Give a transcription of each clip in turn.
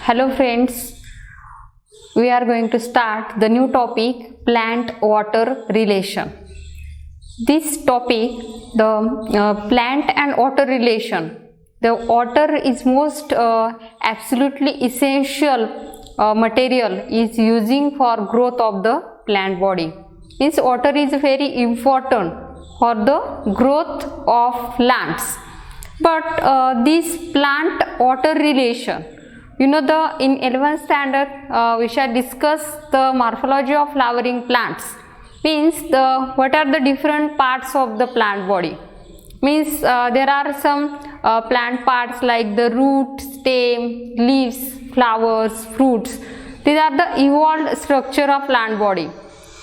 Hello friends, we are going to start the new topic plant-water relation. This topic, the plant and water relation. The water is most absolutely essential material is using for growth of the plant body. Means water is very important for the growth of plants. But this plant-water relation, in 11th standard we shall discuss the morphology of flowering plants. Means what are the different parts of the plant body. Means there are some plant parts like the root, stem, leaves, flowers, fruits. These are the evolved structure of plant body.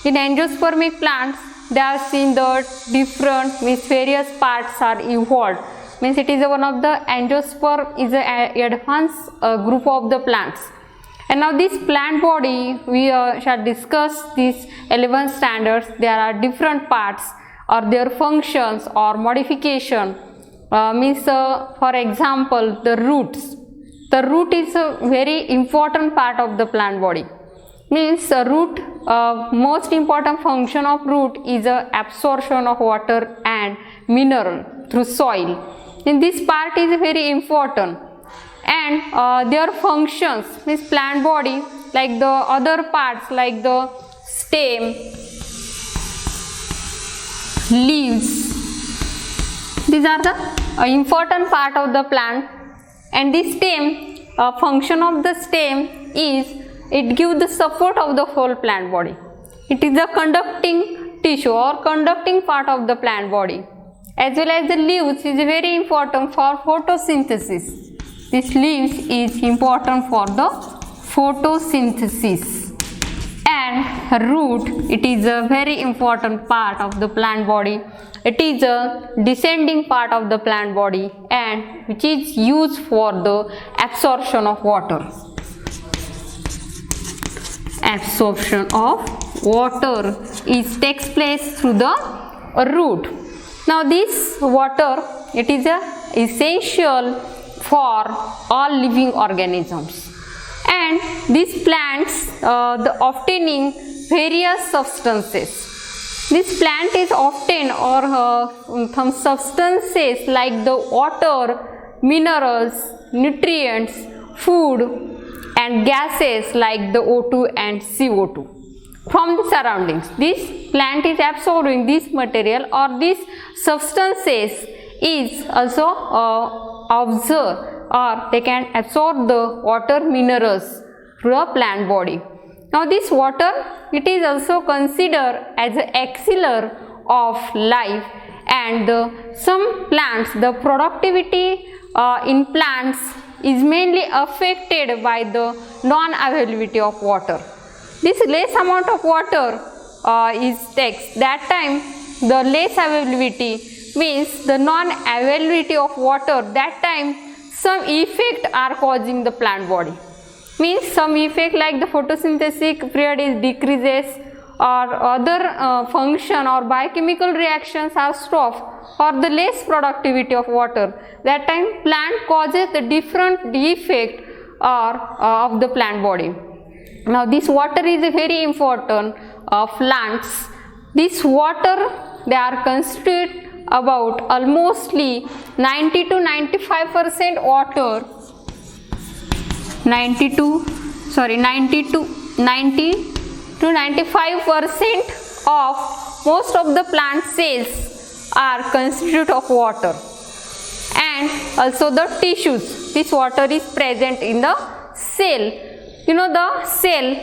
In angiospermic plants, they are seen the different various parts are evolved. Means it is one of the angiosperm is an advanced group of the plants. And now this plant body we shall discuss these 11 standards. There are different parts or their functions or modification. For example, the roots. The root is a very important part of the plant body. Means root, most important function of root is absorption of water and mineral through soil. In this part is very important, and their functions means plant body like the other parts like the stem, leaves. These are the important part of the plant. And this stem, function of the stem is it gives the support of the whole plant body. It is the conducting tissue or conducting part of the plant body. As well as the leaves is very important for photosynthesis. This leaves is important for the photosynthesis. And root, it is a very important part of the plant body. It is a descending part of the plant body and which is used for the absorption of water. Absorption of water takes place through the root. Now this water, it is essential for all living organisms, and these plants the obtaining various substances. This plant is obtained or some substances like the water, minerals, nutrients, food and gases like the O2 and CO2 from the surroundings. This plant is absorbing this material or these substances is also absorb or they can absorb the water minerals through the plant body. Now this water, it is also considered as an auxiliary of life, and some plants, the productivity in plants is mainly affected by the non-availability of water. This less amount of water is takes. That time the less availability means the non-availability of water. That time some effect are causing the plant body. Means some effect like the photosynthetic period is decreases or other function or biochemical reactions are stopped or the less productivity of water. That time plant causes the different defect or of the plant body. Now this water is very important plants. This water they are constitute about almostly 90 to 95% water. 90 to 95% of most of the plant cells are constitute of water, and also the tissues. This water is present in the cell. The cell,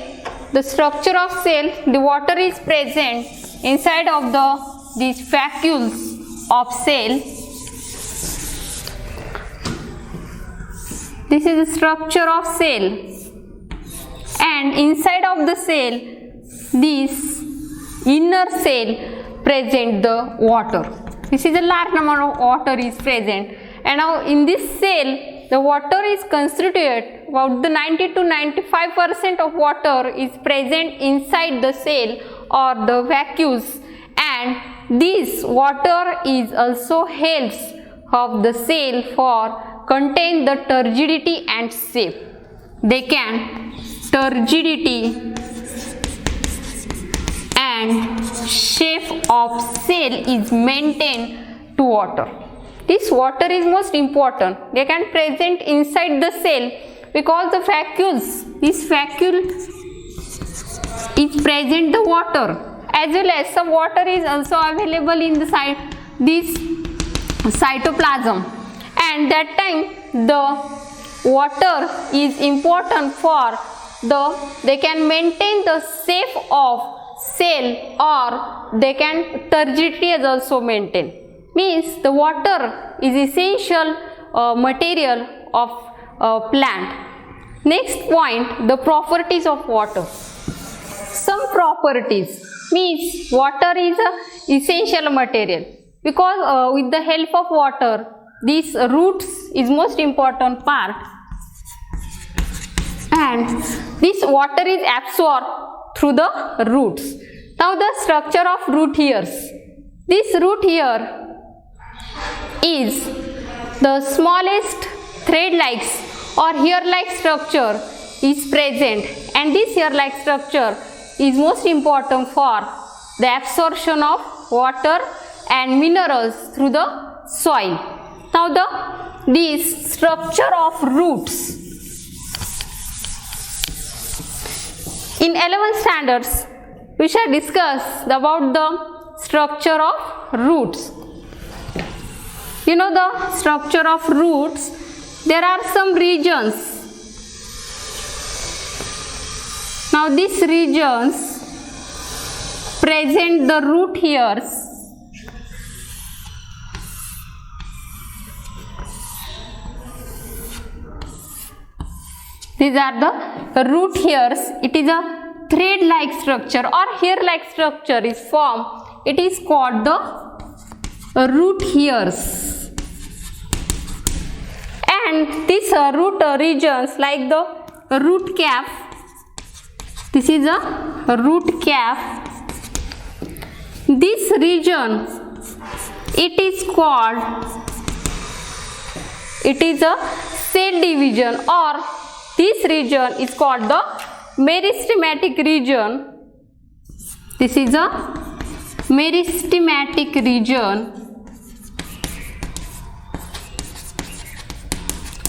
the structure of cell, the water is present inside of these vacuoles of cell. This is the structure of cell, and inside of the cell, this inner cell present the water. This is a large number of water is present, and now in this cell the water is constituted about the 90 to 95% of water is present inside the cell or the vacuoles, and this water is also helps of the cell for contain the turgidity and shape. they can turgidity and shape of cell is maintained to water. This water is most important. They can present inside the cell because the vacuoles, this vacuole is present the water, as well as some water is also available in the this cytoplasm, and that time the water is important for they can maintain the shape of cell, or they can turgidity is also maintained. Means the water is essential material of plant. Next point, the properties of water. Some properties means water is a essential material because with the help of water, these roots is most important part, and this water is absorbed through the roots. Now the structure of root hairs. This root hair is the smallest thread-like or hair-like structure is present, and this hair-like structure is most important for the absorption of water and minerals through the soil. Now this structure of roots. In 11th standards, we shall discuss about the structure of roots. You know the structure of roots, there are some regions. Now these regions present the root hairs. These are the root hairs. It is a thread-like structure or hair-like structure is formed. It is called the root hairs. And these root regions like the root cap. This is a root cap. This region, it is a cell division, or this region is called the meristematic region. This is a meristematic region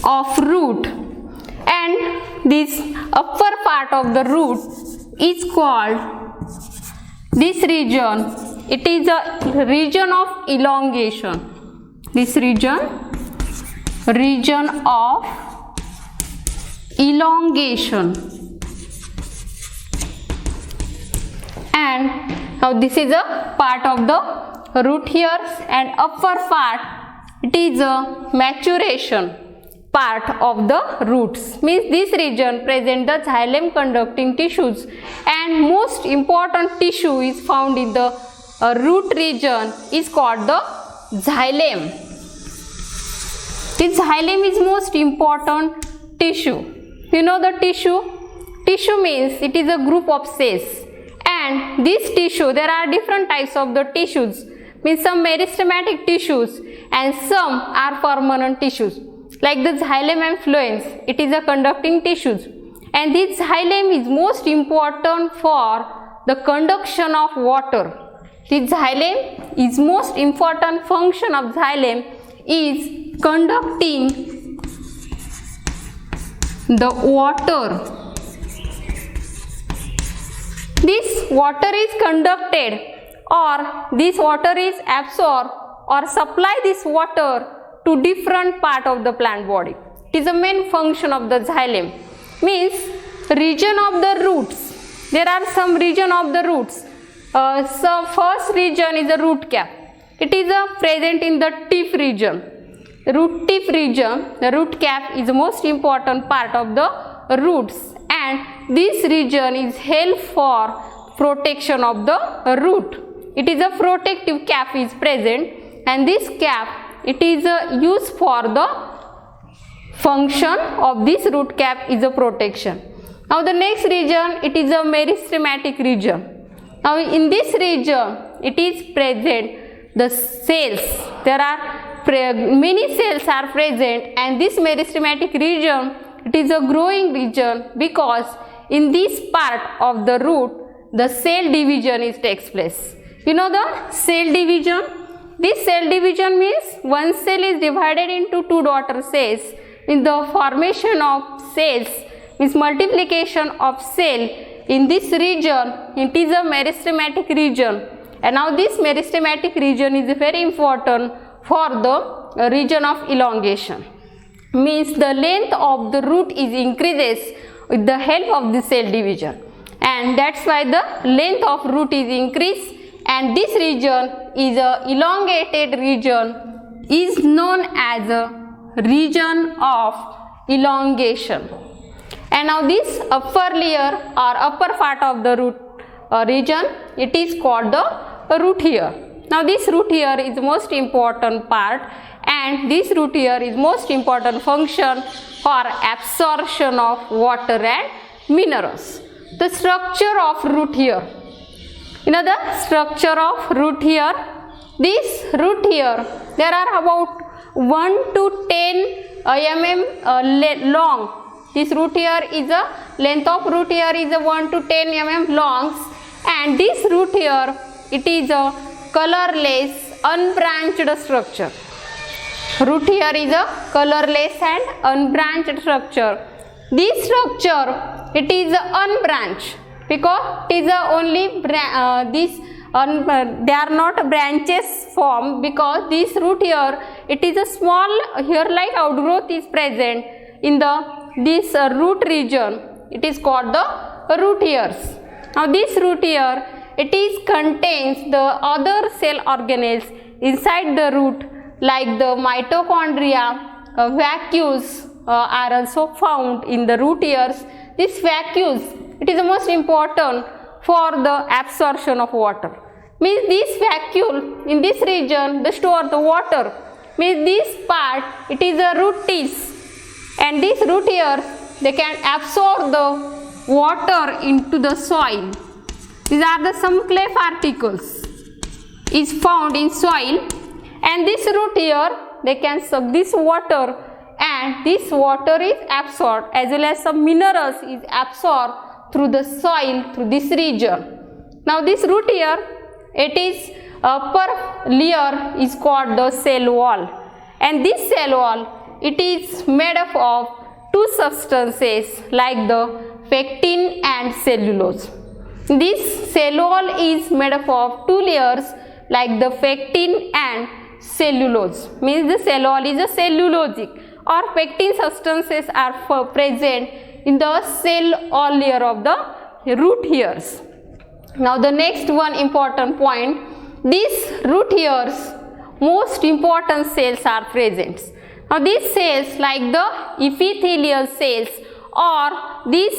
of root, and this upper part of the root is called this region. It is a region of elongation. This region of elongation, and now this is a part of the root hairs, and upper part it is a maturation part of the roots. Means this region present the xylem conducting tissues, and most important tissue is found in the root region is called the xylem. This xylem is most important tissue. You know the tissue? Tissue means it is a group of cells, and this tissue, there are different types of the tissues. Means some meristematic tissues and some are permanent tissues. Like the xylem and phloem, it is a conducting tissues, and this xylem is most important for the conduction of water. This xylem is most important function of xylem is conducting the water. This water is conducted, or this water is absorbed, or supply this water to different part of the plant body. It is a main function of the xylem. Means region of the roots. There are some region of the roots. So first region is the root cap. It is present in the tip region. Root tip region, the root cap is the most important part of the roots, and this region is held for protection of the root. It is a protective cap is present, and this cap it is used for the function of this root cap is a protection. Now the next region, it is a meristematic region. Now in this region it is present the cells. There are many cells are present, and this meristematic region it is a growing region because in this part of the root the cell division takes place. You know the cell division? This cell division means one cell is divided into two daughter cells. In the formation of cells means multiplication of cell in this region, it is a meristematic region. And now this meristematic region is very important for the region of elongation. Means the length of the root is increases with the help of the cell division, and that's why the length of root is increased, and this region is a elongated region, is known as a region of elongation. And now this upper layer or upper part of the root region, it is called the root hair. Now this root hair is the most important part, and this root hair is most important function for absorption of water and minerals. The structure of root hair. You know the structure of root hair? This root hair, there are about 1 to 10 mm long. This root hair is a length of root hair is a 1 to 10 mm long, and this root hair, it is a colorless unbranched structure. Root hair is a colorless and unbranched structure. This structure, it is unbranched because it is only they are not branches formed, because this root hair, it is a small hair-like outgrowth is present in this root region. It is called the root hairs. Now this root hair, it is contains the other cell organelles inside the root, like the mitochondria, vacuoles are also found in the root hairs. This vacuoles, it is the most important for the absorption of water. Means this vacuole in this region, they store the water. Means this part, it is a root tips, and this root hairs, they can absorb the water into the soil. These are the some clay particles is found in soil, and this root hair, they can suck this water, and this water is absorbed, as well as some minerals is absorbed through the soil through this region. Now this root hair, it is upper layer is called the cell wall, and this cell wall, it is made up of two substances like the pectin and cellulose. This cell wall is made up of two layers like the pectin and cellulose. Means the cell wall is a cellulosic or pectin substances are present in the cell wall layer of the root hairs. Now the next one important point, these root hairs, most important cells are present. Now these cells like the epithelial cells or this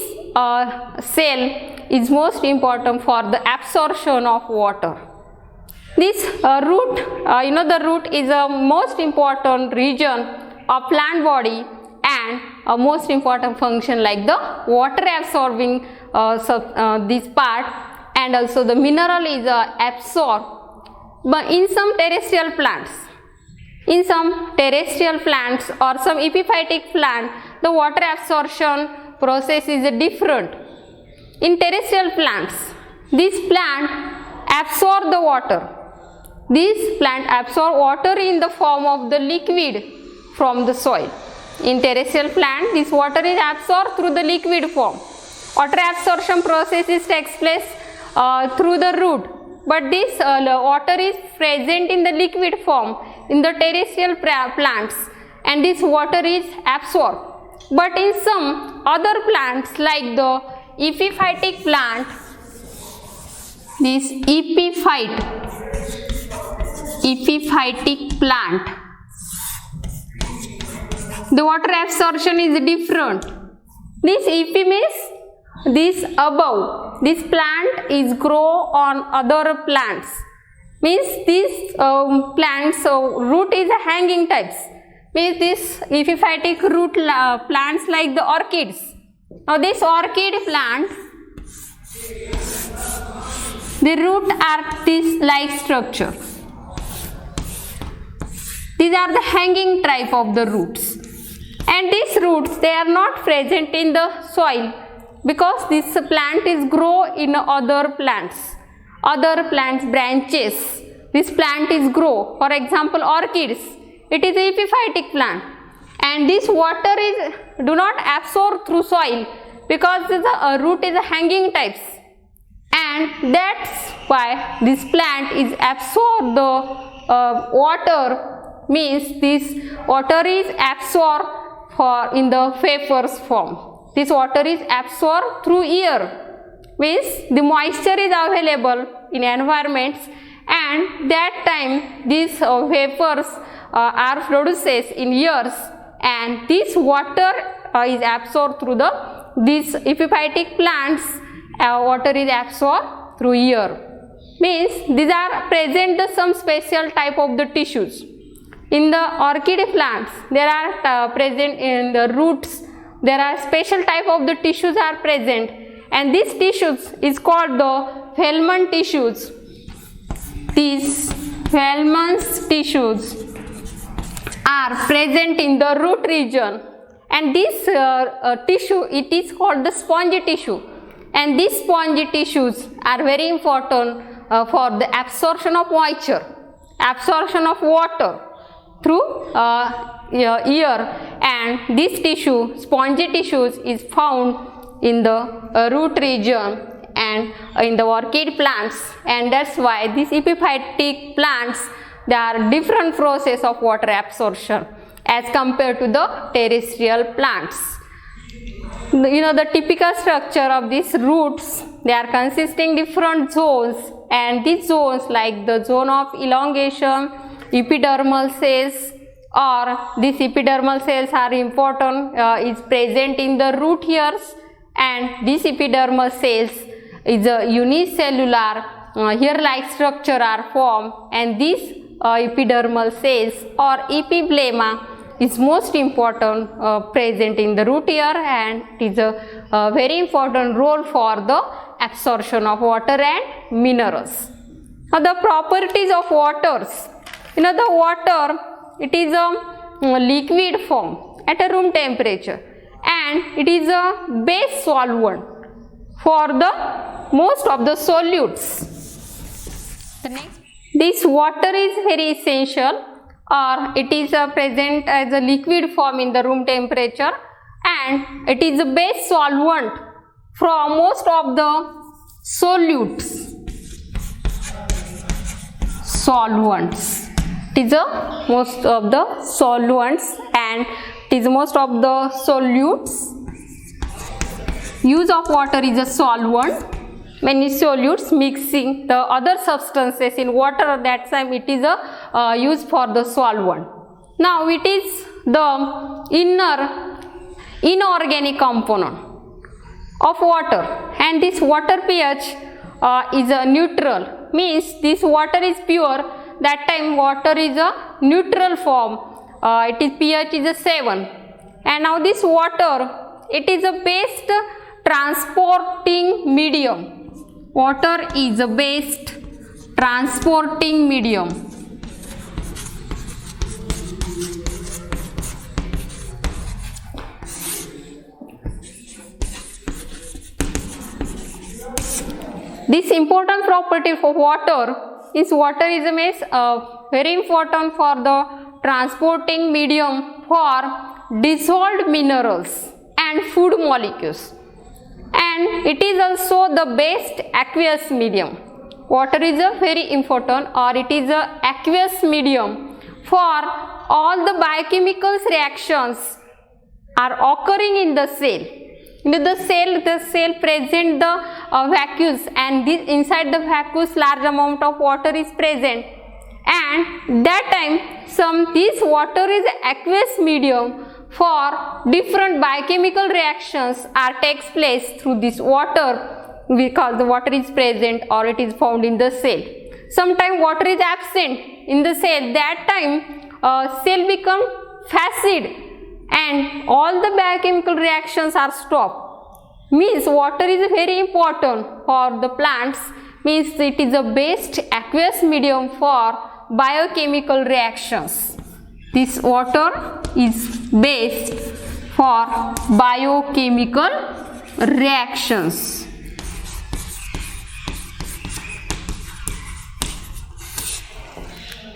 cell is most important for the absorption of water. This root, the root is a most important region of plant body, and a most important function like the water absorbing this part, and also the mineral is absorbed. But in some terrestrial plants, or some epiphytic plant, the water absorption process is different. In terrestrial plants, this plant absorb the water. This plant absorb water in the form of the liquid from the soil. In terrestrial plant, this water is absorbed through the liquid form. Water absorption process takes place through the root, but this water is present in the liquid form in the terrestrial plants, and this water is absorbed. But in some other plants like the epiphytic plant, this epiphytic plant, the water absorption is different. This epi means this above, this plant is grow on other plants. Means these plants root is a hanging types. Means this epiphytic root plants like the orchids. Now this orchid plant, the root are this like structure. These are the hanging type of the roots. And these roots, they are not present in the soil because this plant is grow in other plants branches. This plant is grow, for example orchids, it is a epiphytic plant, and this water is do not absorb through soil because the root is a hanging types, and that's why this plant is absorb the water, means this water is absorbed for in the vapors form. This water is absorbed through air, means the moisture is available in environments, and that time these vapors are produces in airs, and this water is absorbed through these epiphytic plants. Water is absorbed through air, means these are present some special type of the tissues. In the orchid plants, there are present in the roots, there are special type of the tissues are present, and these tissues is called the Feldman tissues. These Feldman tissues are present in the root region, and this tissue, it is called the spongy tissue, and these spongy tissues are very important for the absorption of moisture, absorption of water through air, and this tissue, spongy tissues, is found in the root region and in the orchid plants, and that's why these epiphytic plants, they are different process of water absorption as compared to the terrestrial plants. The typical structure of these roots, they are consisting different zones, and these zones like the zone of elongation, epidermal cells, or these epidermal cells are important, is present in the root hairs, and these epidermal cells is a unicellular hair-like structure are formed, and these epidermal cells or epiblema is most important present in the root hair, and it is a very important role for the absorption of water and minerals. Now the properties of waters. The water, it is a liquid form at a room temperature, and it is a base solvent for the most of the solutes. This water is very essential, or it is present as a liquid form in the room temperature, and it is a base solvent for most of the solutes. It is most of the solvents, and it is most of the solutes. Use of water is a solvent. Many solutes mixing the other substances in water, that time it is a use for the solvent. Now it is the inorganic component of water, and this water pH is a neutral, means this water is pure, that time water is a neutral form, it is pH is a 7, and now this water, it is a base transporting medium. Water is a base transporting medium. This important property for water is water is a very important for the transporting medium for dissolved minerals and food molecules, and it is also the best aqueous medium. Water is a very important, or it is a aqueous medium for all the biochemical reactions are occurring in the cell. In the cell present the vacuoles, and this inside the vacuoles large amount of water is present, and that time this water is aqueous medium for different biochemical reactions are takes place through this water, because the water is present or it is found in the cell. Sometimes water is absent in the cell, that time cell become flaccid and all the biochemical reactions are stopped. Means water is very important for the plants, means it is a best aqueous medium for biochemical reactions. This water is best for biochemical reactions.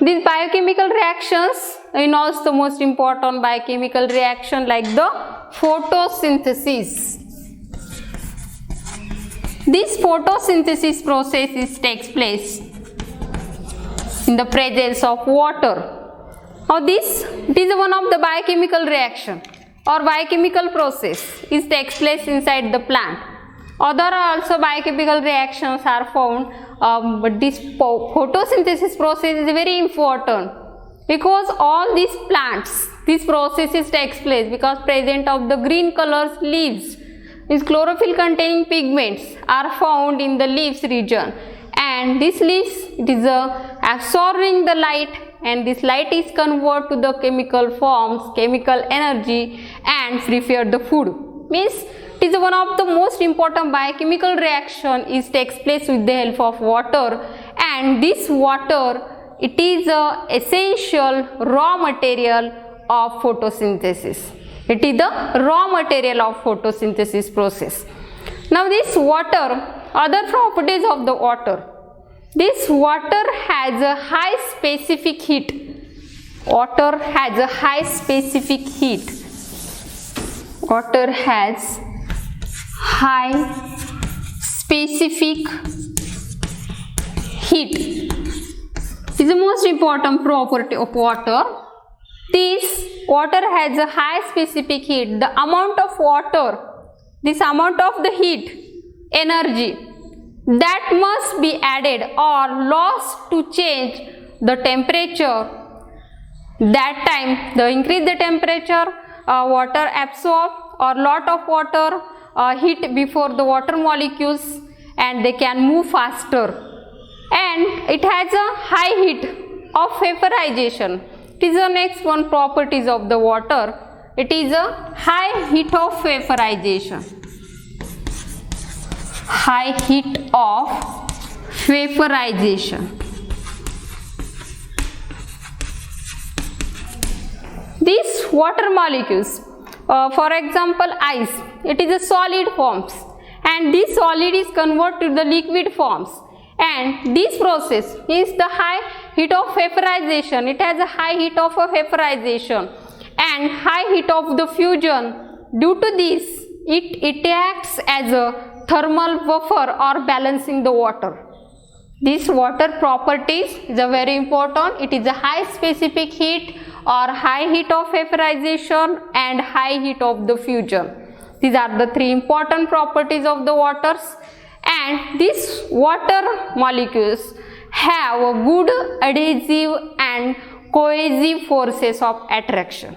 These biochemical reactions involves the most important biochemical reaction like the photosynthesis. This photosynthesis process takes place in the presence of water. Now it is one of the biochemical reaction or biochemical process. It takes place inside the plant. Other also biochemical reactions are found, but this photosynthesis process is very important because all these plants, these processes takes place because present of the green colors leaves. These chlorophyll containing pigments are found in the leaves region, and this leaves it is absorbing the light, and this light is converted to the chemical forms, chemical energy, and prepare the food. Means it is one of the most important biochemical reaction is takes place with the help of water, and this water it is a essential raw material of photosynthesis. It is the raw material of photosynthesis process. Now this water, other properties of the water. This water has a high specific heat. Water has a high specific heat. Water has high specific heat. This is the most important property of water. This water has a high specific heat. The amount of water, this amount of the heat, energy that must be added or lost to change the temperature. That time, the increase the temperature, water absorb or lot of water heat before the water molecules, and they can move faster. And it has a high heat of vaporization. It is the next one properties of the water. It is a high heat of vaporization. High heat of vaporization. These water molecules, for example ice, it is a solid forms, and this solid is converted to the liquid forms, and this process is the high heat of vaporization. It has a high heat of vaporization and high heat of the fusion. Due to this, it acts as a thermal buffer or balancing the water. This water properties is a very important. It is a high specific heat or high heat of vaporization and high heat of the fusion. These are the three important properties of the waters, and these water molecules have a good adhesive and cohesive forces of attraction.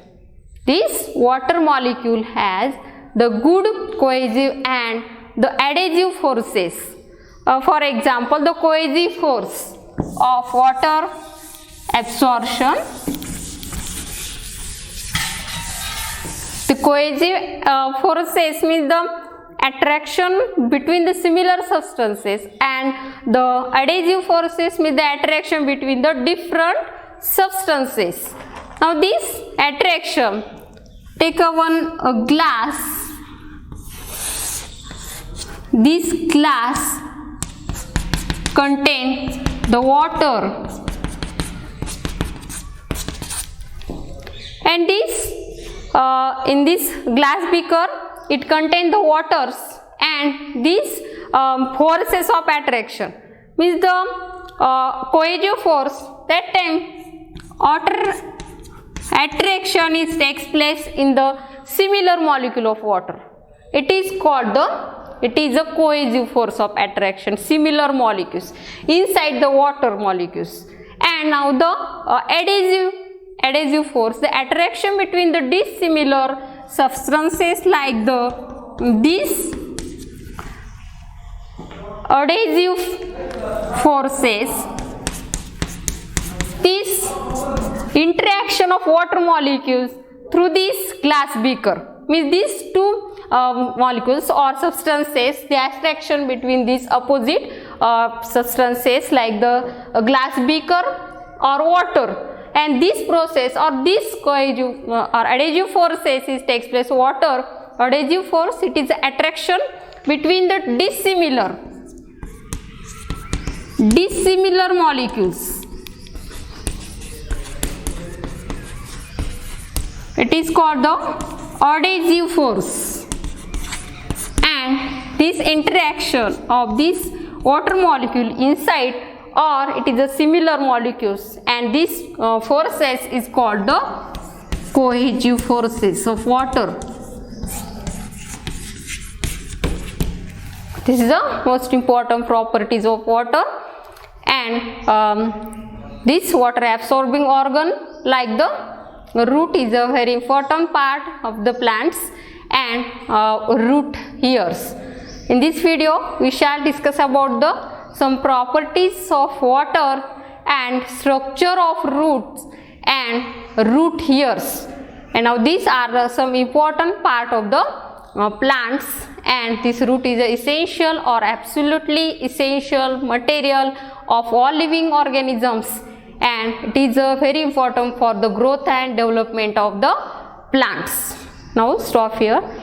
This water molecule has the good cohesive and the adhesive forces. For example, the cohesive force of water absorption. The cohesive forces means the attraction between the similar substances, and the adhesive forces means the attraction between the different substances. Now this attraction, take one glass. This glass contains the water, and this in this glass beaker it contains the waters, and these forces of attraction means the cohesive force. That time water attraction takes place in the similar molecule of water. It is called it is a cohesive force of attraction, similar molecules inside the water molecules. And now the adhesive force, the attraction between the dissimilar substances like these adhesive forces, this interaction of water molecules through this glass beaker means these two molecules or substances, the attraction between these opposite substances like the glass beaker or water, and this process or this cohesive or adhesive forces is takes place. Water adhesive force, it is the attraction between the dissimilar molecules. It is called the adhesive force, and this interaction of this water molecule inside or it is a similar molecules, and this forces is called the cohesive forces of water. This is the most important properties of water, and this water absorbing organ like the root is a very important part of the plants, and root hairs. In this video we shall discuss about the some properties of water and structure of roots and root hairs. And now these are some important part of the plants, and this root is a essential or absolutely essential material of all living organisms, and it is very important for the growth and development of the plants. Now stop here.